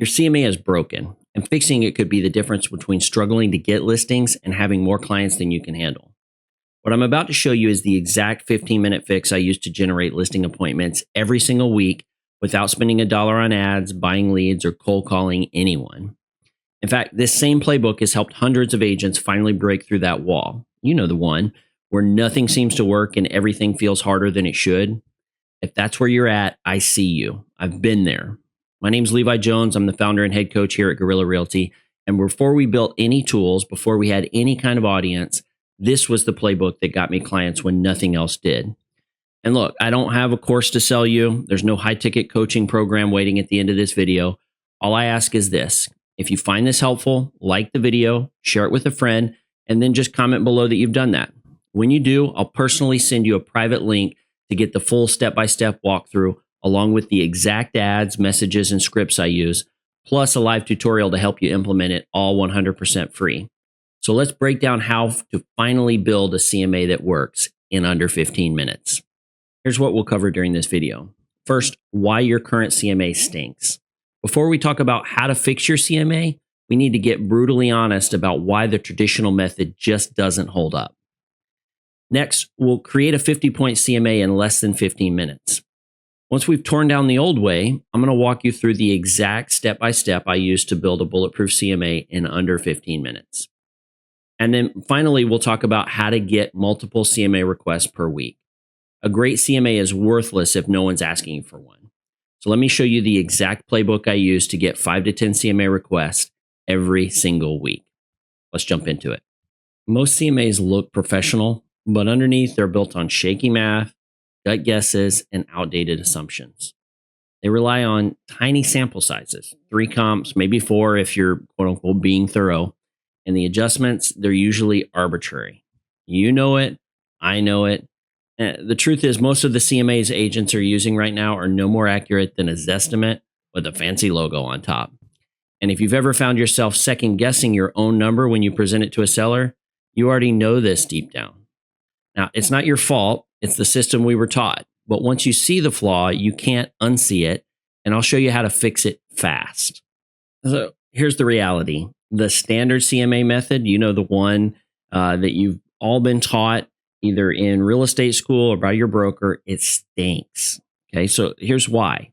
Your CMA is broken, and fixing it could be the difference between struggling to get listings and having more clients than you can handle. What I'm about to show you is the exact 15-minute fix I use to generate listing appointments every single week without spending a dollar on ads, buying leads, or cold calling anyone. In fact, this same playbook has helped hundreds of agents finally break through that wall. You know the one where nothing seems to work and everything feels harder than it should. If that's where you're at, I see you. I've been there. My name's Levi Jones. I'm the founder and head coach here at Guerilla Realty. And before we built any tools, before we had any kind of audience, this was the playbook that got me clients when nothing else did. And look, I don't have a course to sell you. There's no high-ticket coaching program waiting at the end of this video. All I ask is this. If you find this helpful, like the video, share it with a friend, and then just comment below that you've done that. When you do, I'll personally send you a private link to get the full step-by-step walkthrough, along with the exact ads, messages, and scripts I use, plus a live tutorial to help you implement it, all 100% free. So let's break down how to finally build a CMA that works in under 15 minutes. Here's what we'll cover during this video. First, why your current CMA stinks. Before we talk about how to fix your CMA, we need to get brutally honest about why the traditional method just doesn't hold up. Next, we'll create a 50-point CMA in less than 15 minutes. Once we've torn down the old way, I'm going to walk you through the exact step-by-step I used to build a bulletproof CMA in under 15 minutes. And then finally, we'll talk about how to get multiple CMA requests per week. A great CMA is worthless if no one's asking you for one. So let me show you the exact playbook I use to get 5 to 10 CMA requests every single week. Let's jump into it. Most CMAs look professional, but underneath they're built on shaky math, gut guesses, and outdated assumptions. They rely on tiny sample sizes, 3 comps, maybe 4 if you're quote unquote being thorough. And the adjustments, they're usually arbitrary. You know it, I know it. The truth is most of the CMAs agents are using right now are no more accurate than a Zestimate with a fancy logo on top. And if you've ever found yourself second guessing your own number when you present it to a seller, you already know this deep down. Now, it's not your fault. It's the system we were taught. But once you see the flaw, you can't unsee it. And I'll show you how to fix it fast. So here's the reality. The standard CMA method, you know, the one that you've all been taught either in real estate school or by your broker, it stinks. Okay, so here's why.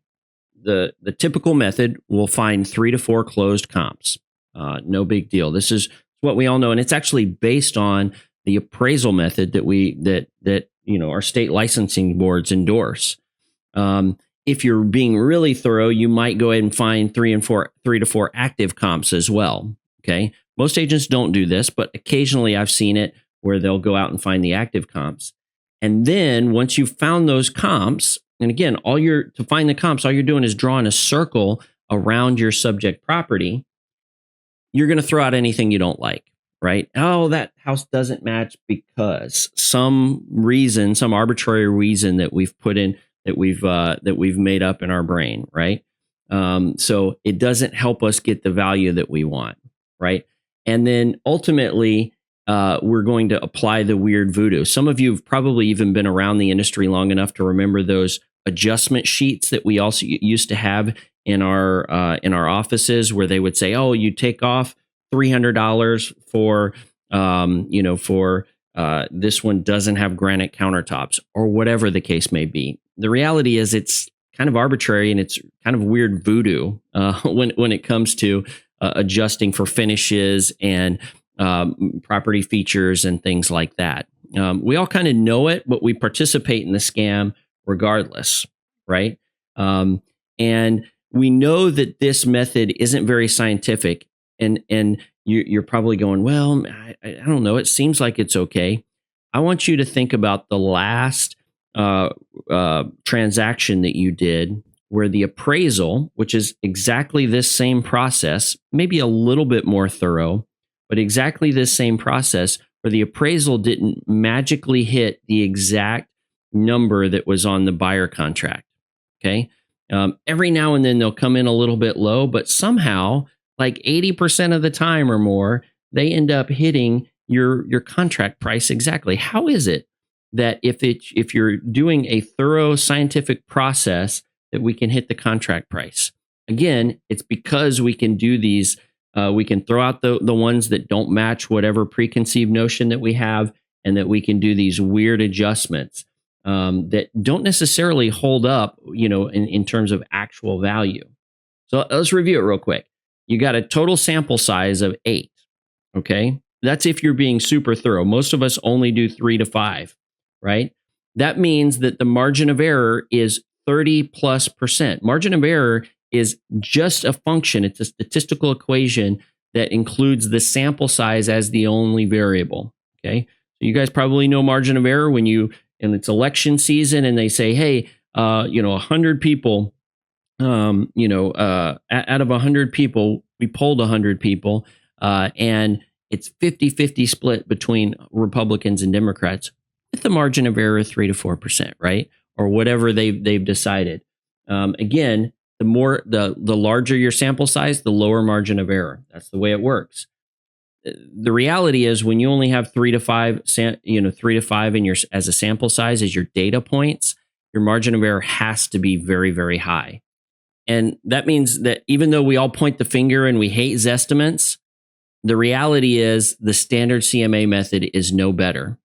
The typical method will find 3 to 4 closed comps. No big deal. This is what we all know. And it's actually based on the appraisal method that our state licensing boards endorse. If you're being really thorough, you might go ahead and find 3 to 4 active comps as well. Okay. Most agents don't do this, but occasionally I've seen it where they'll go out and find the active comps. And then once you've found those comps, and again, to find the comps, all you're doing is drawing a circle around your subject property. You're going to throw out anything you don't like, right? Oh, that house doesn't match because some arbitrary reason that we've put in, that we've made up in our brain, right? So it doesn't help us get the value that we want, right? And then ultimately, we're going to apply the weird voodoo. Some of you have probably even been around the industry long enough to remember those adjustment sheets that we also used to have in our offices, where they would say, "Oh, you take off $300 for this one doesn't have granite countertops," or whatever the case may be. The reality is it's kind of arbitrary and it's kind of weird voodoo when it comes to adjusting for finishes and property features and things like that. We all kind of know it, but we participate in the scam regardless, right? And we know that this method isn't very scientific, and you're probably going, well, I don't know. It seems like it's okay. I want you to think about the last transaction that you did, where the appraisal, which is exactly this same process, maybe a little bit more thorough, but exactly this same process, where the appraisal didn't magically hit the exact number that was on the buyer contract. Okay. Every now and then they'll come in a little bit low, but somehow, like 80% of the time or more, they end up hitting your contract price exactly. How is it that if you're doing a thorough scientific process, that we can hit the contract price? Again, it's because we can do these, we can throw out the ones that don't match whatever preconceived notion that we have, and that we can do these weird adjustments that don't necessarily hold up, in terms of actual value. So let's review it real quick. You got a total sample size of 8. Okay. That's if you're being super thorough. Most of us only do 3 to 5, right? That means that the margin of error is 30+%. Margin of error is just a function, it's a statistical equation that includes the sample size as the only variable. Okay. So you guys probably know margin of error and it's election season and they say, hey, 100 people, out of 100 people, we polled 100 people, and it's 50-50 split between Republicans and Democrats with the margin of error 3 to 4%, right? Or whatever they've decided. Again, the larger your sample size, the lower margin of error. That's the way it works. The reality is when you only have 3 to 5, 3 to 5 in your as a sample size as your data points, your margin of error has to be very, very high. And that means that even though we all point the finger and we hate Zestimates, the reality is the standard CMA method is no better.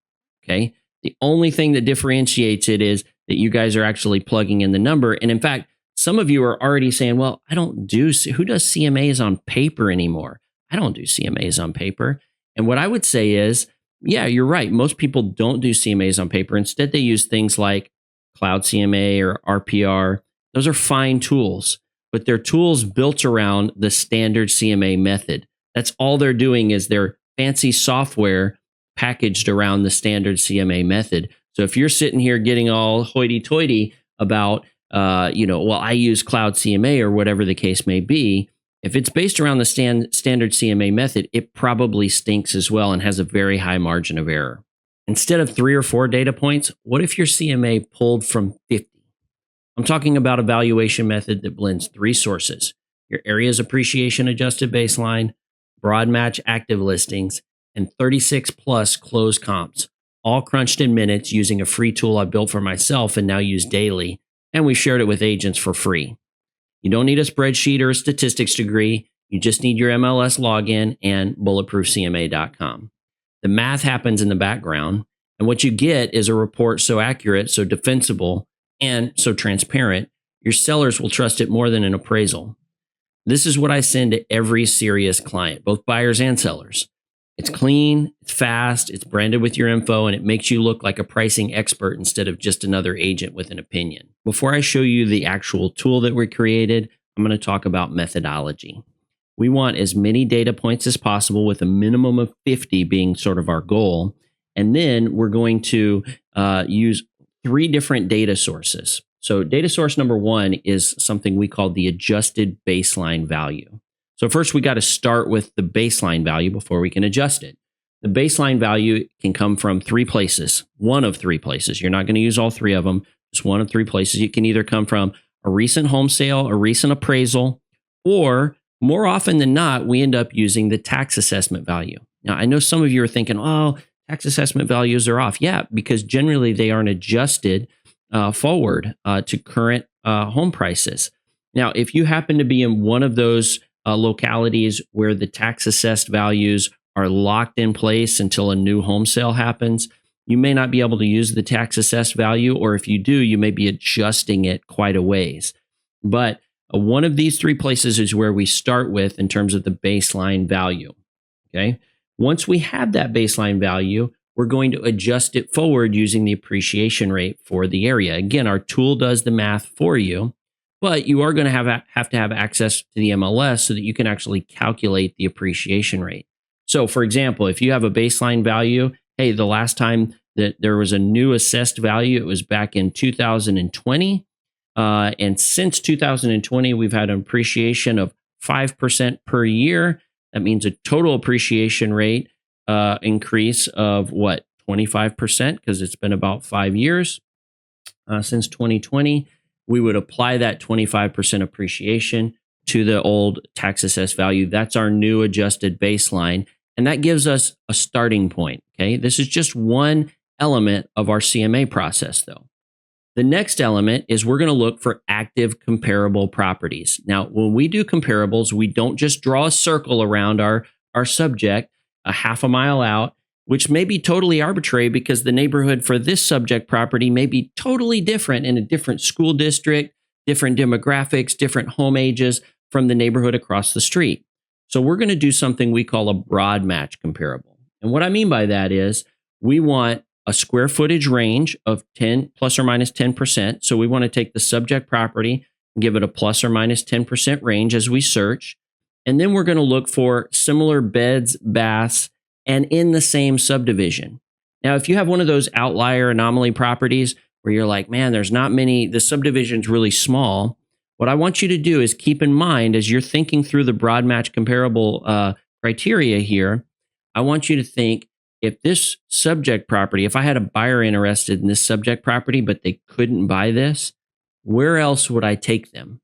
Okay. The only thing that differentiates it is that you guys are actually plugging in the number. And in fact, some of you are already saying, well, who does CMAs on paper anymore? I don't do CMAs on paper. And what I would say is, yeah, you're right. Most people don't do CMAs on paper. Instead, they use things like Cloud CMA or RPR. Those are fine tools, but they're tools built around the standard CMA method. That's all they're doing is they're fancy software packaged around the standard CMA method. So if you're sitting here getting all hoity-toity about, I use Cloud CMA or whatever the case may be, if it's based around the standard CMA method, it probably stinks as well and has a very high margin of error. Instead of 3 or 4 data points, what if your CMA pulled from 50? I'm talking about a valuation method that blends 3 sources: your area's appreciation adjusted baseline, broad match active listings, and 36 plus closed comps, all crunched in minutes using a free tool I built for myself and now use daily, and we shared it with agents for free. You don't need a spreadsheet or a statistics degree. You just need your MLS login and bulletproofcma.com. The math happens in the background, and what you get is a report so accurate, so defensible, and so transparent, your sellers will trust it more than an appraisal. This is what I send to every serious client, both buyers and sellers. It's clean, it's fast, it's branded with your info, and it makes you look like a pricing expert instead of just another agent with an opinion. Before I show you the actual tool that we created, I'm going to talk about methodology. We want as many data points as possible with a minimum of 50 being sort of our goal. And then we're going to use 3 different data sources. So data source number 1 is something we call the adjusted baseline value. So first we got to start with the baseline value before we can adjust it. The baseline value can come from 3 places, one of 3 places. You're not going to use all 3 of them, just one of 3 places. It can either come from a recent home sale, a recent appraisal, or more often than not, we end up using the tax assessment value. Now, I know some of you are thinking, oh, tax assessment values are off. Yeah, because generally they aren't adjusted forward to current home prices. Now, if you happen to be in one of those localities where the tax assessed values are locked in place until a new home sale happens, you may not be able to use the tax assessed value, or if you do, you may be adjusting it quite a ways. But one of these 3 places is where we start with in terms of the baseline value. Okay. Once we have that baseline value, we're going to adjust it forward using the appreciation rate for the area. Again, our tool does the math for you, but you are going to have to have access to the MLS so that you can actually calculate the appreciation rate. So for example, if you have a baseline value, hey, the last time that there was a new assessed value, it was back in 2020. And since 2020, we've had an appreciation of 5% per year. That means a total appreciation rate increase of what, 25%, because it's been about 5 years since 2020. We would apply that 25% appreciation to the old tax assessed value. That's our new adjusted baseline. And that gives us a starting point. Okay. This is just one element of our CMA process, though. The next element is we're going to look for active comparable properties. Now, when we do comparables, we don't just draw a circle around our subject a half a mile out, which may be totally arbitrary because the neighborhood for this subject property may be totally different in a different school district, different demographics, different home ages from the neighborhood across the street. So we're going to do something we call a broad match comparable. And what I mean by that is we want a square footage range of 10 plus or minus 10%. So we want to take the subject property and give it a plus or minus 10% range as we search. And then we're going to look for similar beds, baths, and in the same subdivision. Now, if you have one of those outlier anomaly properties where you're like, man, there's not many, the subdivision's really small, what I want you to do is keep in mind as you're thinking through the broad match comparable criteria here, I want you to think, if this subject property, if I had a buyer interested in this subject property, but they couldn't buy this, where else would I take them?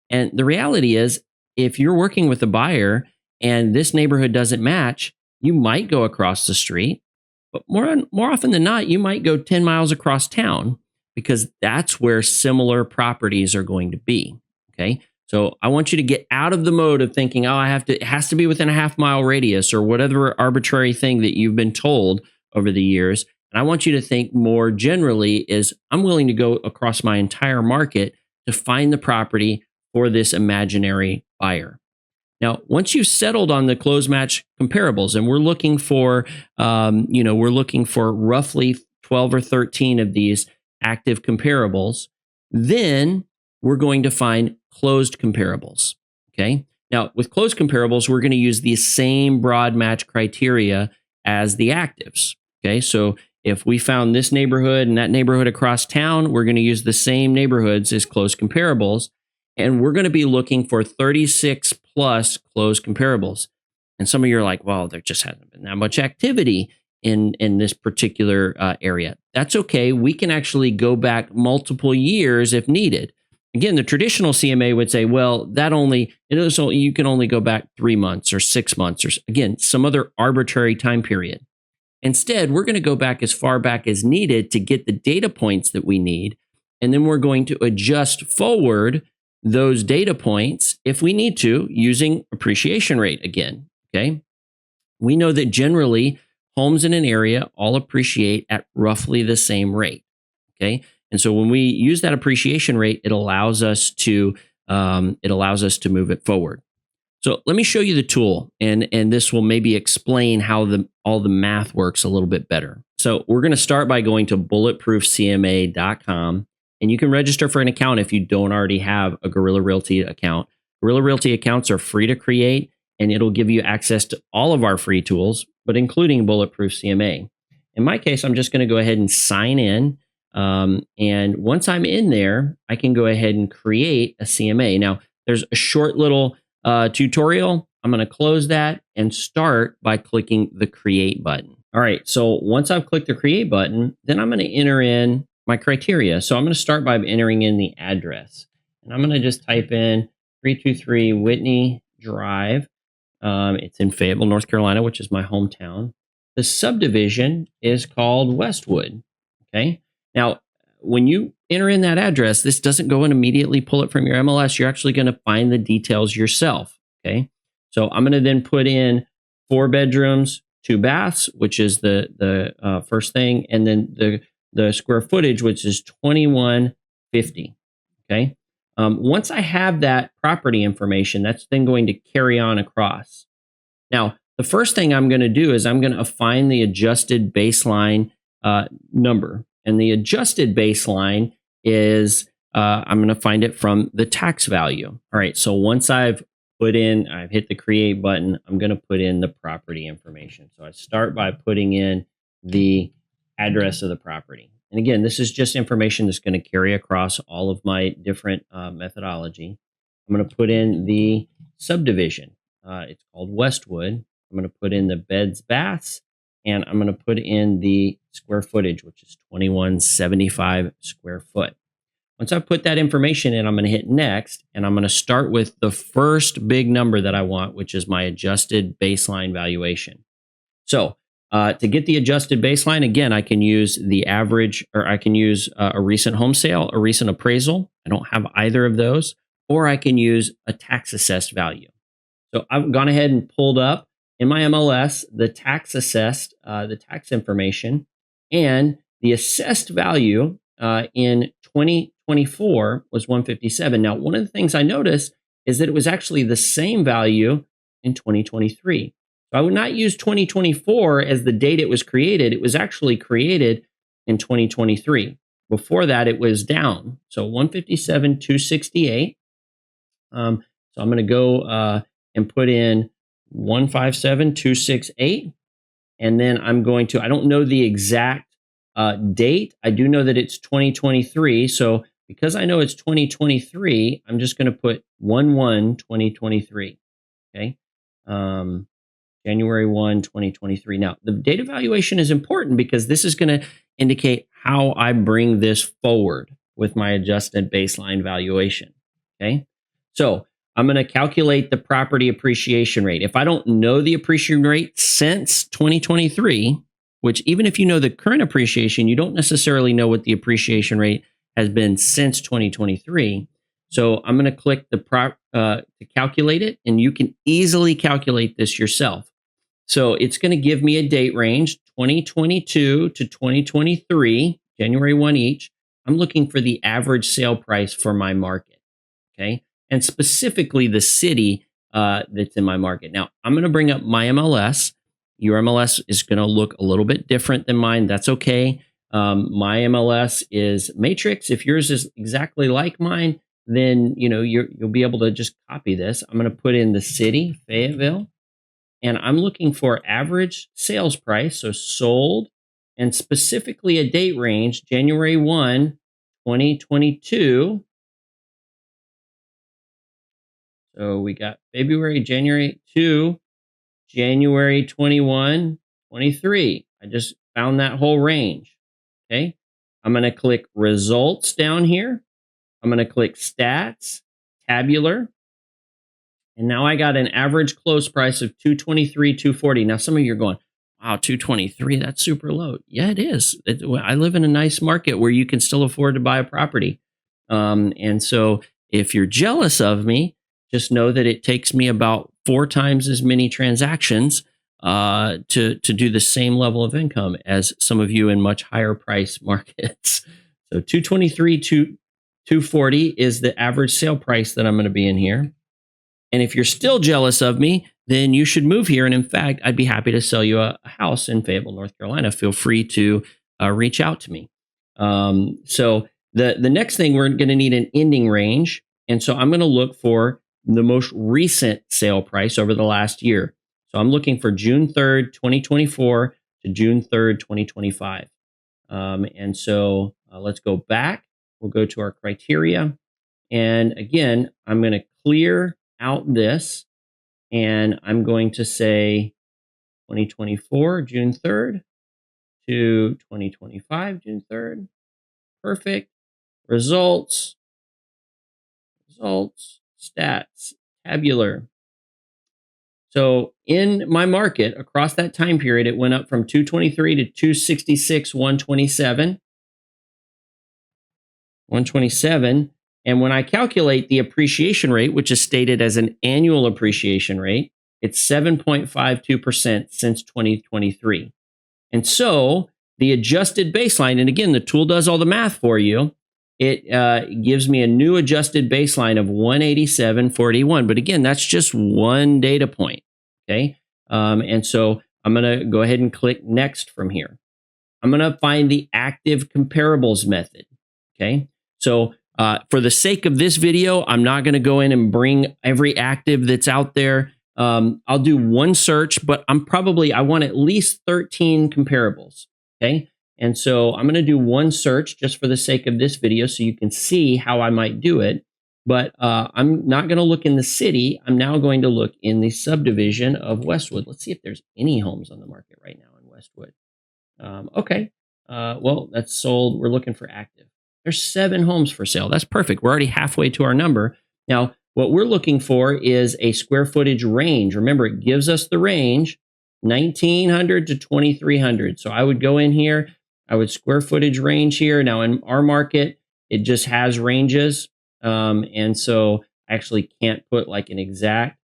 And the reality is, if you're working with a buyer and this neighborhood doesn't match, you might go across the street, but more often than not, you might go 10 miles across town because that's where similar properties are going to be. Okay. So I want you to get out of the mode of thinking, oh, it has to be within a half mile radius or whatever arbitrary thing that you've been told over the years. And I want you to think more generally is I'm willing to go across my entire market to find the property for this imaginary buyer. Now, once you've settled on the close match comparables, and we're looking for, we're looking for roughly 12 or 13 of these active comparables, then we're going to find closed comparables. Okay. Now, with closed comparables, we're going to use the same broad match criteria as the actives. Okay. So if we found this neighborhood and that neighborhood across town, we're going to use the same neighborhoods as closed comparables. And we're going to be looking for 36 plus closed comparables. And some of you are like, well, there just hasn't been that much activity in this particular area. That's okay. We can actually go back multiple years if needed. Again, the traditional CMA would say, well, you can only go back 3 months or 6 months or again, some other arbitrary time period. Instead, we're going to go back as far back as needed to get the data points that we need. And then we're going to adjust forward those data points if we need to using appreciation rate again. Okay. We know that generally homes in an area all appreciate at roughly the same rate. Okay. And so when we use that appreciation rate, it allows us to move it forward. So let me show you the tool, and this will maybe explain how all the math works a little bit better. So we're going to start by going to bulletproofcma.com, and you can register for an account if you don't already have a Guerilla Realty account. Guerilla Realty accounts are free to create, and it'll give you access to all of our free tools, but including Bulletproof CMA. In my case, I'm just going to go ahead and sign in. And once I'm in there, I can go ahead and create a CMA. Now, there's a short little tutorial. I'm going to close that and start by clicking the create button. All right. So once I've clicked the create button, then I'm going to enter in my criteria. So I'm going to start by entering in the address, and I'm going to just type in 323 Whitney Drive. It's in Fayetteville, North Carolina, which is my hometown. The subdivision is called Westwood. Okay. Now, when you enter in that address, this doesn't go and immediately pull it from your MLS. You're actually going to find the details yourself. Okay. So I'm going to then put in 4 bedrooms, 2 baths, which is the first thing. And then the square footage, which is 2150. Okay. Once I have that property information, that's then going to carry on across. Now, the first thing I'm going to do is I'm going to find the adjusted baseline number. And the adjusted baseline is, I'm going to find it from the tax value. All right. So once I've hit the create button, I'm going to put in the property information. So I start by putting in the address of the property. And again, this is just information that's going to carry across all of my different methodology. I'm going to put in the subdivision. It's called Westwood. I'm going to put in the beds, baths, and I'm going to put in the square footage, which is 2175 square foot. Once I put that information in, I'm going to hit next, and I'm going to start with the first big number that I want, which is my adjusted baseline valuation. So To get the adjusted baseline, again, I can use the average, or I can use a recent home sale, a recent appraisal. I don't have either of those, or I can use a tax assessed value. So I've gone ahead and pulled up in my MLS the tax assessed, the tax information, and the assessed value in 2024 was 157. Now, one of the things I noticed is that it was actually the same value in 2023. So I would not use 2024 as the date it was created. It was actually created in 2023. Before that, it was down. So 157, 268. So I'm going to go and put in 157, 268. And then I'm going to, I don't know the exact date. I do know that it's 2023. So because I know it's 2023, I'm just going to put 1/1/2023. Okay. January 1, 2023. Now, the date evaluation is important because this is going to indicate how I bring this forward with my adjusted baseline valuation. Okay. So I'm going to calculate the property appreciation rate. If I don't know the appreciation rate since 2023, which even if you know the current appreciation, you don't necessarily know what the appreciation rate has been since 2023. So I'm going to click the to calculate it, and you can easily calculate this yourself. So it's going to give me a date range, 2022 to 2023, January 1 each. I'm looking for the average sale price for my market, okay? And specifically the city that's in my market. Now, I'm going to bring up my MLS. Your MLS is going to look a little bit different than mine. That's okay. My MLS is matrix. If yours is exactly like mine, then you'll be able to just copy this. I'm going to put in the city, Fayetteville, and I'm looking for average sales price, so sold, and specifically a date range, January 1, 2022. So we got February, January 2, January 21, 23. I just found that whole range. Okay. I'm going to click results down here. I'm going to click stats, tabular. And now I got an average close price of 223, 240. Now some of you are going, wow, 223, that's super low. Yeah, it is. I live in a nice market where you can still afford to buy a property. And so if you're jealous of me, just know that it takes me about 4 times as many transactions to do the same level of income as some of you in much higher price markets. So 223 to 240 is the average sale price that I'm going to be in here. And if you're still jealous of me, then you should move here. And in fact, I'd be happy to sell you a house in Fayetteville, North Carolina. Feel free to reach out to me. So the next thing, we're going to need an ending range. And so I'm going to look for the most recent sale price over the last year. So I'm looking for June 3rd, 2024 to June 3rd, 2025. And so let's go back. We'll go to our criteria. And again, I'm going to clear out this, and I'm going to say 2024, June 3rd to 2025, June 3rd. Perfect. Results, stats, tabular. So in my market, across that time period, it went up from 223 to 266, 127. And when I calculate the appreciation rate, which is stated as an annual appreciation rate, it's 7.52% since 2023. And so the adjusted baseline, and again, the tool does all the math for you, it gives me a new adjusted baseline of 187.41. But again, that's just one data point. Okay. And so I'm going to go ahead and click next from here. I'm going to find the active comparables method. Okay. So for the sake of this video, I'm not going to go in and bring every active that's out there. I'll do one search, but I want at least 13 comparables. Okay. And so I'm going to do one search just for the sake of this video so you can see how I might do it. But I'm not going to look in the city. I'm now going to look in the subdivision of Westwood. Let's see if there's any homes on the market right now in Westwood. Okay. Well, that's sold. We're looking for active. There's 7 homes for sale. That's perfect. We're already halfway to our number. Now, what we're looking for is a square footage range. Remember, it gives us the range, 1900 to 2300. So I would go in here, I would square footage range here. Now in our market, it just has ranges. And so I actually can't put like an exact,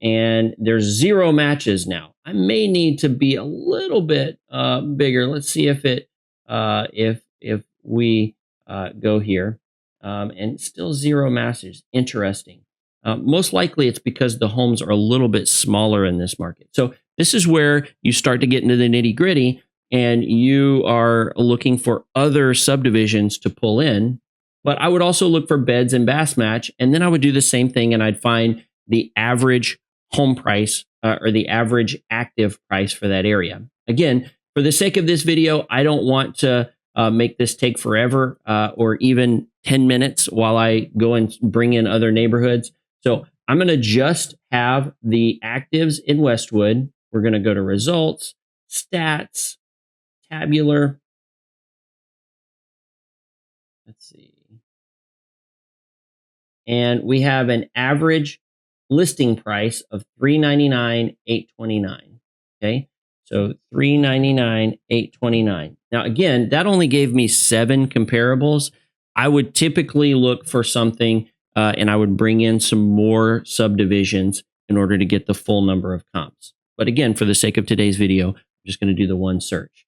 and there's 0 matches now. I may need to be a little bit bigger. Let's see if it if we go here, and still 0 matches. Interesting. Most likely it's because the homes are a little bit smaller in this market. So this is where you start to get into the nitty gritty, and you are looking for other subdivisions to pull in. But I would also look for beds and baths match, and then I would do the same thing, and I'd find the average home price or the average active price for that area. Again, for the sake of this video, I don't want to make this take forever or even 10 minutes while I go and bring in other neighborhoods. So I'm going to just have the actives in Westwood. We're going to go to results, stats, tabular. Let's see. And we have an average listing price of $399,829. Okay, so $399,829. Now again, that only gave me 7 comparables. I would typically look for something, and I would bring in some more subdivisions in order to get the full number of comps. But again, for the sake of today's video, I'm just going to do the one search.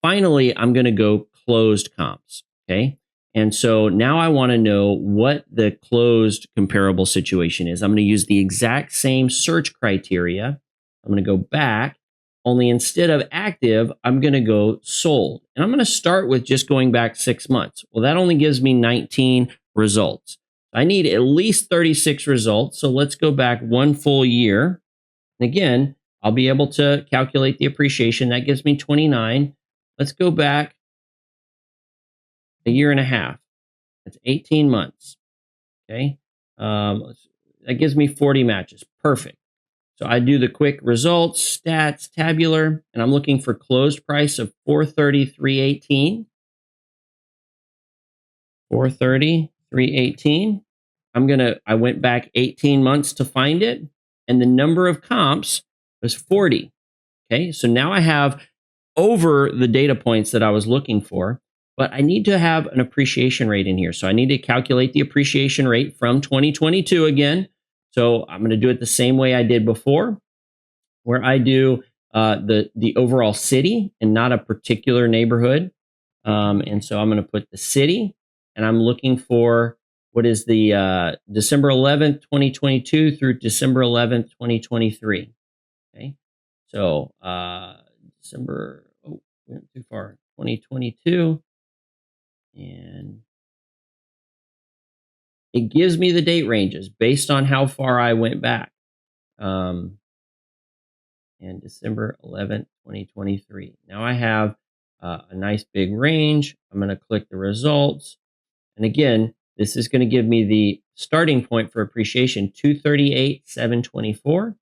Finally, I'm going to go closed comps. Okay. And so now I want to know what the closed comparable situation is. I'm going to use the exact same search criteria. I'm going to go back, only instead of active, I'm going to go sold. And I'm going to start with just going back 6 months. Well, that only gives me 19 results. I need at least 36 results. So let's go back 1 full year. And again, I'll be able to calculate the appreciation. That gives me 29. Let's go back a year and a half. That's 18 months. Okay. That gives me 40 matches. Perfect. So I do the quick results, stats, tabular, and I'm looking for closed price of $430,318. $430,318. I went back 18 months to find it, and the number of comps was 40. Okay. So now I have over the data points that I was looking for, but I need to have an appreciation rate in here. So I need to calculate the appreciation rate from 2022 again. So I'm going to do it the same way I did before, where I do the overall city and not a particular neighborhood. And so I'm going to put the city, and I'm looking for what is the December 11th, 2022 through December 11th, 2023. Okay. So December, went too far, 2022. And it gives me the date ranges based on how far I went back. And December 11th, 2023. Now I have a nice big range. I'm going to click the results. And again, this is going to give me the starting point for appreciation, 238,724.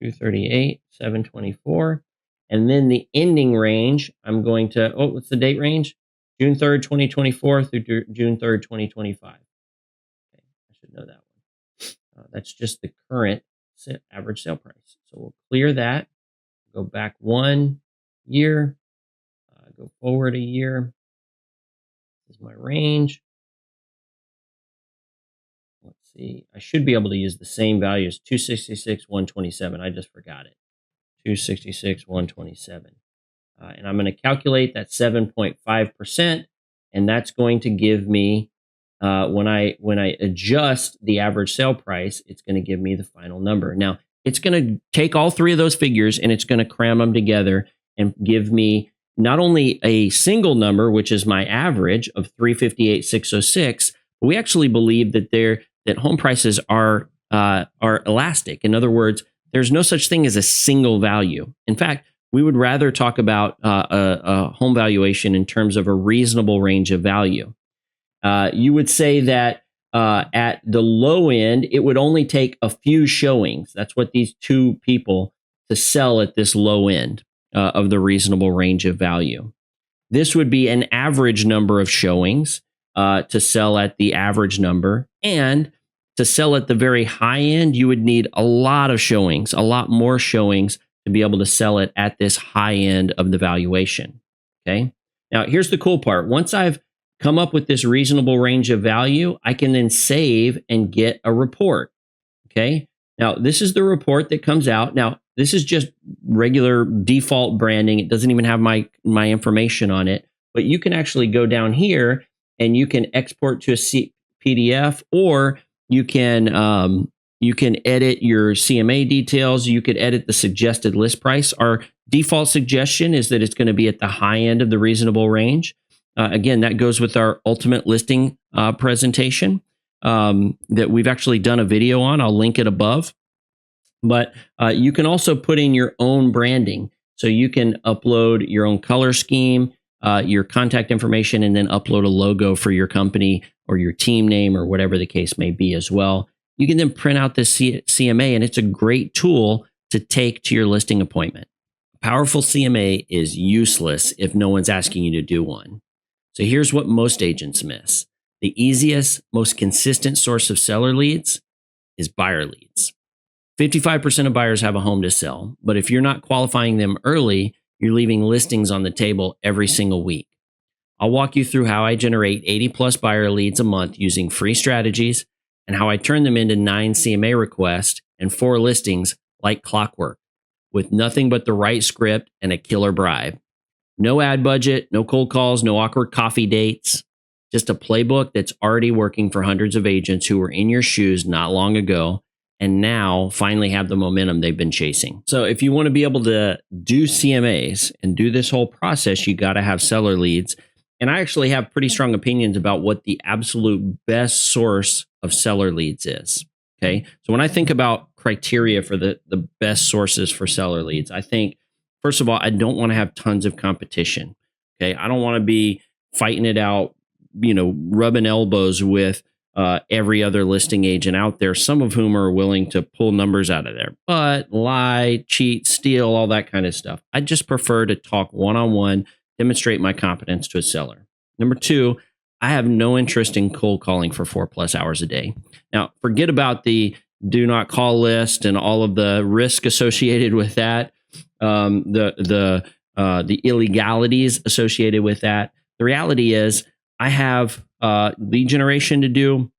238,724. And then the ending range, I'm going to, what's the date range? June 3rd, 2024 through June 3rd, 2025. Okay, I should know that one. That's just the current average sale price. So we'll clear that, go back 1 year, go forward a year. This is my range. Let's see, I should be able to use the same values, 266, 127. I just forgot it. 266, 127. And I'm going to calculate that 7.5%, and that's going to give me, when I adjust the average sale price, it's going to give me the final number. Now, it's going to take all 3 of those figures, and it's going to cram them together and give me not only a single number, which is my average of 358,606, but we actually believe that home prices are elastic. In other words, there's no such thing as a single value. In fact, we would rather talk about a home valuation in terms of a reasonable range of value. You would say that at the low end, it would only take a few showings. That's what these 2 people to sell at this low end of the reasonable range of value. This would be an average number of showings to sell at the average number. And to sell at the very high end, you would need a lot of showings, a lot more showings to be able to sell it at this high end of the valuation. Okay. Now, here's the cool part. Once I've come up with this reasonable range of value, I can then save and get a report. Okay. Now, this is the report that comes out. Now, this is just regular default branding. It doesn't even have my information on it, but you can actually go down here and you can export to a PDF, or you can edit your CMA details. You could edit the suggested list price. Our default suggestion is that it's going to be at the high end of the reasonable range. Again, that goes with our ultimate listing presentation that we've actually done a video on. I'll link it above. But you can also put in your own branding. So you can upload your own color scheme, your contact information, and then upload a logo for your company or your team name or whatever the case may be as well. You can then print out this CMA, and it's a great tool to take to your listing appointment. A powerful CMA is useless if no one's asking you to do one. So here's what most agents miss. The easiest, most consistent source of seller leads is buyer leads. 55% of buyers have a home to sell, but if you're not qualifying them early, you're leaving listings on the table every single week. I'll walk you through how I generate 80 plus buyer leads a month using free strategies and how I turn them into 9 CMA requests and 4 listings like clockwork with nothing but the right script and a killer bribe. No ad budget, no cold calls, no awkward coffee dates, just a playbook that's already working for hundreds of agents who were in your shoes not long ago and now finally have the momentum they've been chasing. So if you want to be able to do CMAs and do this whole process, you got to have seller leads. And I actually have pretty strong opinions about what the absolute best source of seller leads is. Okay. So when I think about criteria for the best sources for seller leads, I think, first of all, I don't want to have tons of competition. Okay. I don't want to be fighting it out, rubbing elbows with every other listing agent out there, some of whom are willing to pull numbers out of there, but lie, cheat, steal, all that kind of stuff. I just prefer to talk one-on-one, demonstrate my competence to a seller. Number 2, I have no interest in cold calling for 4+ hours a day. Now, forget about the do not call list and all of the risk associated with that, the illegalities associated with that. The reality is I have lead generation to do.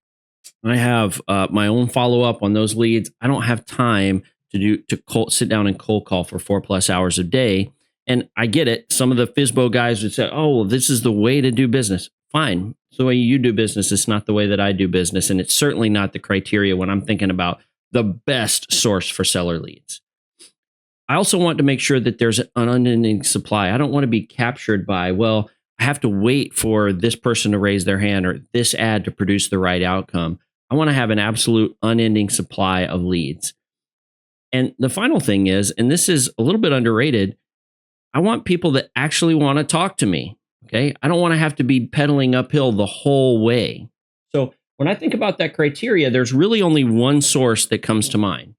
I have my own follow-up on those leads. I don't have time to sit down and cold call for 4+ hours a day. And I get it. Some of the FSBO guys would say, oh, well, this is the way to do business. Fine. It's the way you do business. It's not the way that I do business. And it's certainly not the criteria when I'm thinking about the best source for seller leads. I also want to make sure that there's an unending supply. I don't want to be captured by, well, I have to wait for this person to raise their hand or this ad to produce the right outcome. I want to have an absolute unending supply of leads. And the final thing is, and this is a little bit underrated, I want people that actually want to talk to me. Okay. I don't want to have to be pedaling uphill the whole way. So when I think about that criteria, there's really only one source that comes to mind,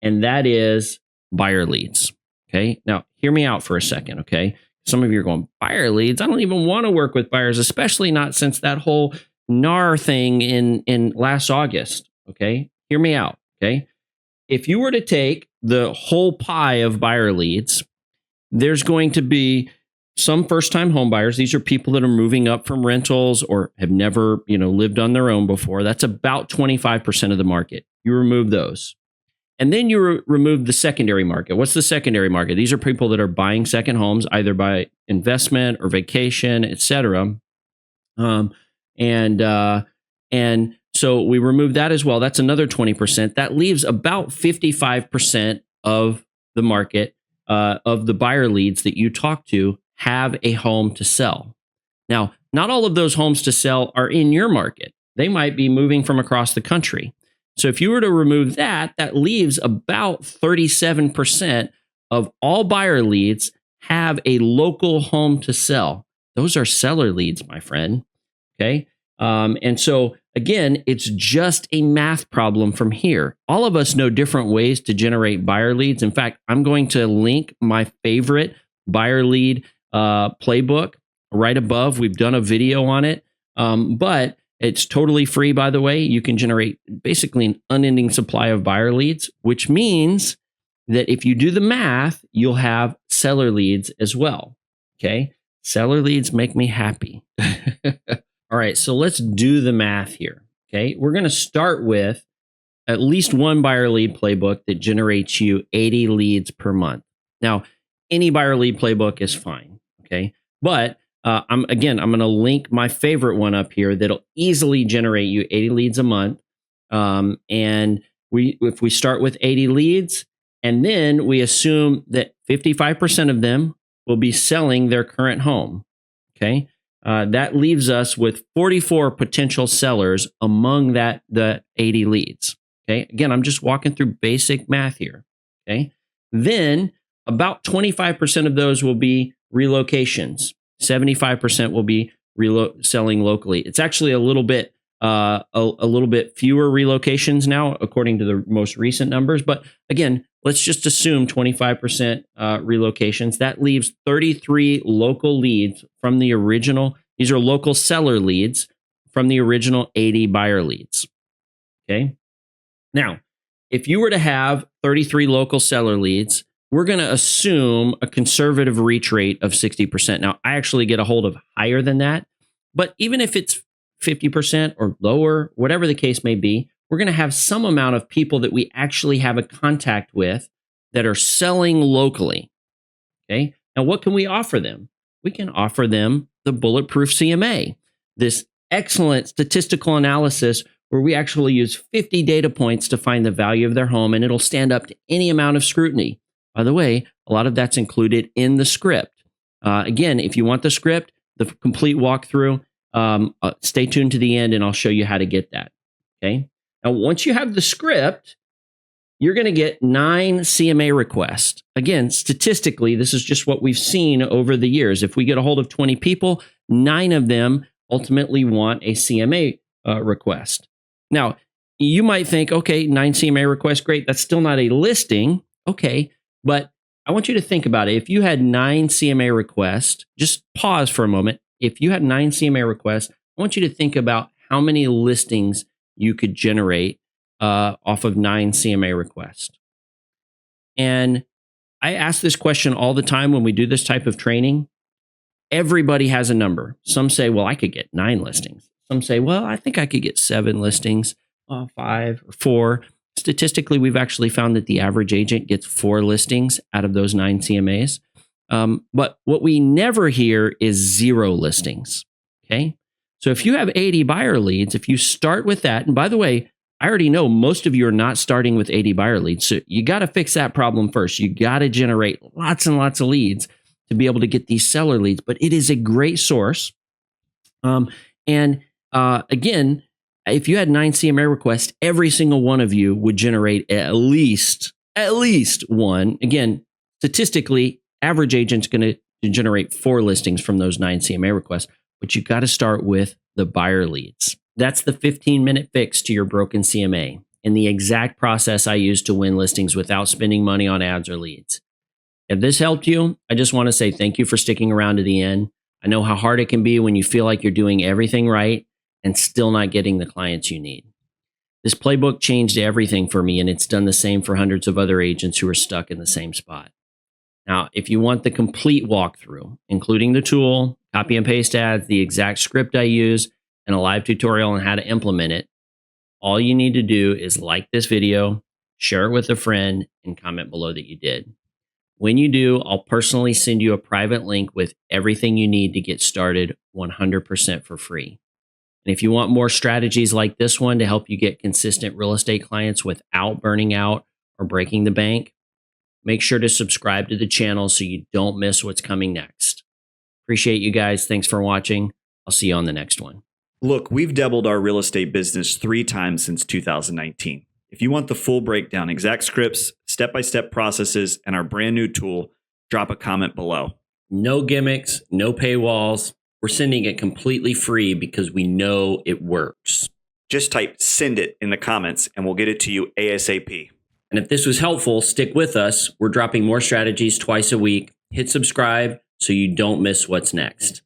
and that is buyer leads. Okay. Now, hear me out for a second. Okay. Some of you are going, buyer leads? I don't even want to work with buyers, especially not since that whole NAR thing in last August. Okay. Hear me out. Okay. If you were to take the whole pie of buyer leads, there's going to be some first-time home buyers. These are people that are moving up from rentals or have never, lived on their own before. That's about 25% of the market. You remove those. And then you remove the secondary market. What's the secondary market? These are people that are buying second homes, either by investment or vacation, et cetera. And so we remove that as well. That's another 20%. That leaves about 55% of the market, of the buyer leads that you talk to have a home to sell. Now, not all of those homes to sell are in your market. They might be moving from across the country. So if you were to remove that, that leaves about 37% of all buyer leads have a local home to sell. Those are seller leads, my friend. Okay. And so again, it's just a math problem from here. All of us know different ways to generate buyer leads. In fact, I'm going to link my favorite buyer lead playbook right above. We've done a video on it, but it's totally free, by the way. You can generate basically an unending supply of buyer leads, which means that if you do the math, you'll have seller leads as well. Okay. Seller leads make me happy. All right. So let's do the math here. Okay. We're going to start with at least one buyer lead playbook that generates you 80 leads per month. Now, any buyer lead playbook is fine. Okay. But I'm going to link my favorite one up here that'll easily generate you 80 leads a month. And if we start with 80 leads, and then we assume that 55% of them will be selling their current home. Okay. That leaves us with 44 potential sellers among the 80 leads. Okay. Again, I'm just walking through basic math here. Okay. Then about 25% of those will be relocations. 75% will be selling locally. It's actually a little bit fewer relocations now, according to the most recent numbers. But again, let's just assume 25% relocations. That leaves 33 local leads from the original. These are local seller leads from the original 80 buyer leads. Okay. Now, if you were to have 33 local seller leads, we're going to assume a conservative reach rate of 60%. Now, I actually get a hold of higher than that, but even if it's 50% or lower, whatever the case may be, we're going to have some amount of people that we actually have a contact with that are selling locally. Okay. Now, what can we offer them? We can offer them the bulletproof CMA, this excellent statistical analysis where we actually use 50 data points to find the value of their home, and it'll stand up to any amount of scrutiny. By the way, a lot of that's included in the script. Again, if you want the script, the complete walkthrough, stay tuned to the end and I'll show you how to get that. Okay. Now, once you have the script, you're going to get 9 CMA requests. Again, statistically, this is just what we've seen over the years. If we get a hold of 20 people, 9 of them ultimately want a CMA request. Now, you might think, okay, 9 CMA requests, great. That's still not a listing. Okay. But I want you to think about it. If you had 9 CMA requests, just pause for a moment. If you had 9 CMA requests, I want you to think about how many listings you could generate off of 9 CMA requests. And I ask this question all the time when we do this type of training. Everybody has a number. Some say, well, I could get 9 listings. Some say, well, I think I could get 7 listings, 5 or 4. Statistically, we've actually found that the average agent gets 4 listings out of those 9 CMAs. But what we never hear is 0 listings. Okay. So if you have 80 buyer leads, if you start with that, and by the way, I already know most of you are not starting with 80 buyer leads. So you got to fix that problem first. You got to generate lots and lots of leads to be able to get these seller leads, but it is a great source. Again, if you had 9 CMA requests, every single one of you would generate at least one. Again, statistically, average agent's going to generate 4 listings from those 9 CMA requests, but you got to start with the buyer leads. That's the 15-minute fix to your broken CMA and the exact process I use to win listings without spending money on ads or leads. If this helped you, I just want to say thank you for sticking around to the end. I know how hard it can be when you feel like you're doing everything right and still not getting the clients you need. This playbook changed everything for me, and it's done the same for hundreds of other agents who are stuck in the same spot. Now, if you want the complete walkthrough, including the tool, copy and paste ads, the exact script I use, and a live tutorial on how to implement it, all you need to do is like this video, share it with a friend, and comment below that you did. When you do, I'll personally send you a private link with everything you need to get started 100% for free. And if you want more strategies like this one to help you get consistent real estate clients without burning out or breaking the bank, make sure to subscribe to the channel so you don't miss what's coming next. Appreciate you guys. Thanks for watching. I'll see you on the next one. Look, we've doubled our real estate business 3 times since 2019. If you want the full breakdown, exact scripts, step-by-step processes, and our brand new tool, drop a comment below. No gimmicks, no paywalls. We're sending it completely free because we know it works. Just type "send it" in the comments and we'll get it to you ASAP. And if this was helpful, stick with us. We're dropping more strategies twice a week. Hit subscribe so you don't miss what's next.